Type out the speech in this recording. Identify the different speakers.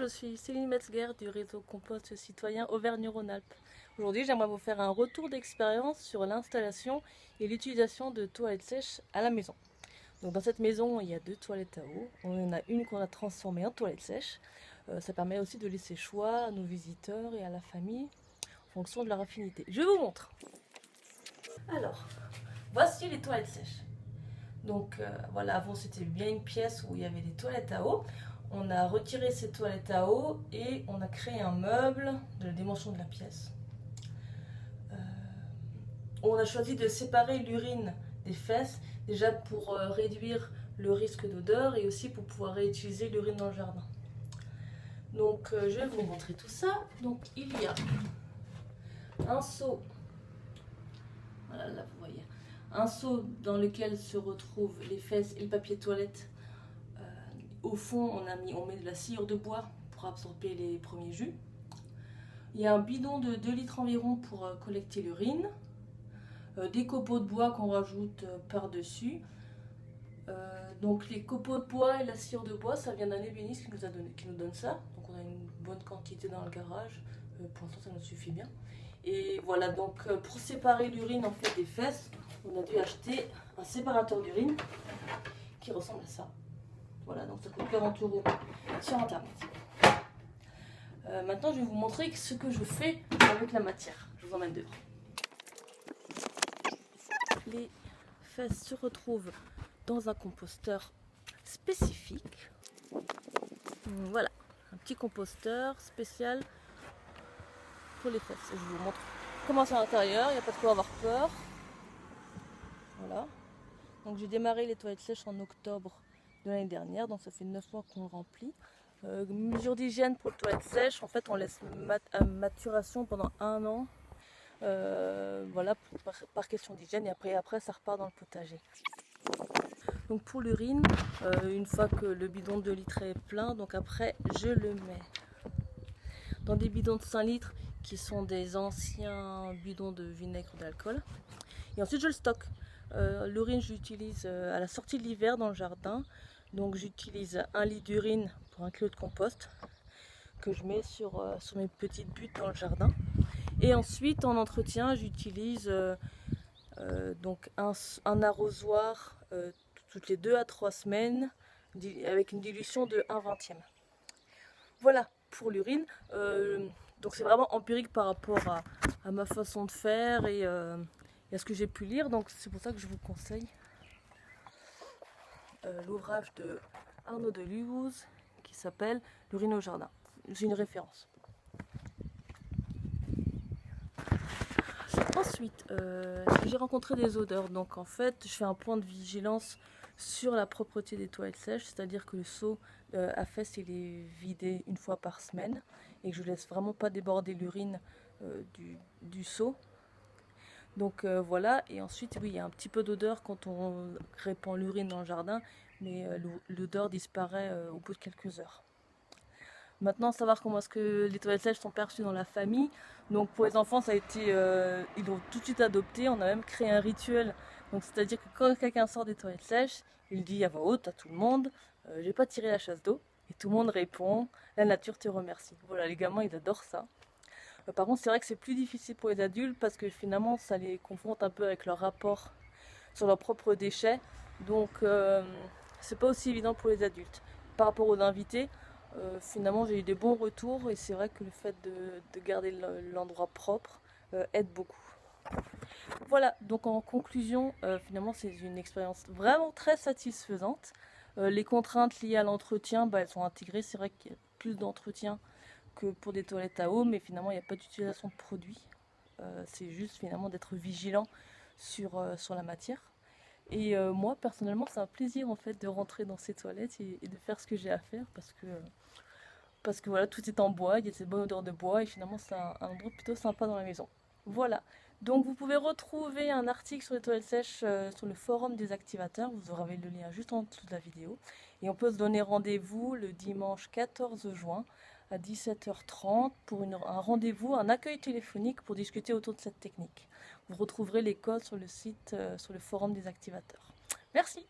Speaker 1: je suis Céline Metzger du réseau Compost Citoyen Auvergne-Rhône-Alpes. Aujourd'hui, j'aimerais vous faire un retour d'expérience sur l'installation et l'utilisation de toilettes sèches à la maison. Donc dans cette maison, il y a 2 toilettes à eau. On en a une qu'on a transformée en toilette sèche. Ça permet aussi de laisser choix à nos visiteurs et à la famille en fonction de leur affinité. Je vous montre. Alors, voici les toilettes sèches. Donc voilà, avant c'était bien une pièce où il y avait des toilettes à eau. On a retiré ces toilettes à eau et on a créé un meuble de la dimension de la pièce. On a choisi de séparer l'urine des fesses, déjà pour réduire le risque d'odeur et aussi pour pouvoir réutiliser l'urine dans le jardin. Donc je vais vous montrer tout ça. Donc il y a un seau, voilà là vous voyez, un seau dans lequel se retrouvent les fesses et le papier toilette. Au fond, on met de la sciure de bois pour absorber les premiers jus. Il y a un bidon de 2 litres environ pour collecter l'urine. Des copeaux de bois qu'on rajoute par-dessus. Donc les copeaux de bois et la sciure de bois, ça vient d'un ébéniste qui nous donne ça. Donc on a une bonne quantité dans le garage. Pour l'instant, ça nous suffit bien. Et voilà, donc pour séparer l'urine en fait des fesses, on a dû acheter un séparateur d'urine qui ressemble à ça. Voilà, donc ça coûte 40 € sur internet. Maintenant, je vais vous montrer ce que je fais avec la matière. Je vous emmène dehors. Les fesses se retrouvent dans un composteur spécifique. Voilà, un petit composteur spécial pour les fesses. Je vous montre comment c'est à l'intérieur, il n'y a pas de quoi avoir peur. Voilà. Donc j'ai démarré les toilettes sèches en octobre de l'année dernière, donc ça fait 9 mois qu'on remplit. Mesure d'hygiène pour les toilettes sèches, en fait on laisse à maturation pendant 1 an. Voilà, par question d'hygiène, et après ça repart dans le potager. Donc pour l'urine, une fois que le bidon de 2 litres est plein, donc après je le mets dans des bidons de 5 litres qui sont des anciens bidons de vinaigre d'alcool. Et ensuite je le stocke. L'urine j'utilise à la sortie de l'hiver dans le jardin. Donc j'utilise 1 litre d'urine pour 1 kg de compost que je mets sur mes petites buttes dans le jardin. Et ensuite en entretien j'utilise donc un arrosoir toutes les 2 à 3 semaines avec une dilution de 1/20. Voilà pour l'urine. Donc c'est vraiment empirique par rapport à ma façon de faire et à ce que j'ai pu lire. Donc c'est pour ça que je vous conseille l'ouvrage de Arnaud Deleuze qui s'appelle L'urine au jardin. J'ai une référence. Ensuite, j'ai rencontré des odeurs. Donc en fait, je fais un point de vigilance sur la propreté des toilettes sèches, c'est-à-dire que le seau à fesses il est vidé 1 fois par semaine et que je laisse vraiment pas déborder l'urine du seau. Donc voilà, et ensuite oui, il y a un petit peu d'odeur quand on répand l'urine dans le jardin, mais l'odeur disparaît au bout de quelques heures. Maintenant, savoir comment est-ce que les toilettes sèches sont perçues dans la famille. Donc pour les enfants, ça a été, ils l'ont tout de suite adopté. On a même créé un rituel. Donc c'est-à-dire que quand quelqu'un sort des toilettes sèches, il dit à voix haute à tout le monde, j'ai pas tiré la chasse d'eau. Et tout le monde répond, la nature te remercie. Voilà, les gamins, ils adorent ça. Par contre, c'est vrai que c'est plus difficile pour les adultes parce que finalement, ça les confronte un peu avec leur rapport sur leurs propres déchets. Donc, c'est pas aussi évident pour les adultes. Par rapport aux invités, finalement, j'ai eu des bons retours et c'est vrai que le fait de garder l'endroit propre aide beaucoup. Voilà, donc en conclusion, finalement, c'est une expérience vraiment très satisfaisante. Les contraintes liées à l'entretien, elles sont intégrées. C'est vrai qu'il y a plus d'entretien que pour des toilettes à eau, mais finalement il n'y a pas d'utilisation de produits. C'est juste finalement d'être vigilant sur la matière. Et moi personnellement c'est un plaisir en fait de rentrer dans ces toilettes et de faire ce que j'ai à faire parce que voilà, tout est en bois, il y a cette bonne odeur de bois et finalement c'est un endroit plutôt sympa dans la maison. Voilà, donc vous pouvez retrouver un article sur les toilettes sèches sur le forum des activateurs, vous aurez le lien juste en dessous de la vidéo. Et on peut se donner rendez-vous le dimanche 14 juin à 17h30 pour un rendez-vous, un accueil téléphonique pour discuter autour de cette technique. Vous retrouverez les codes sur le site, sur le forum des activateurs. Merci.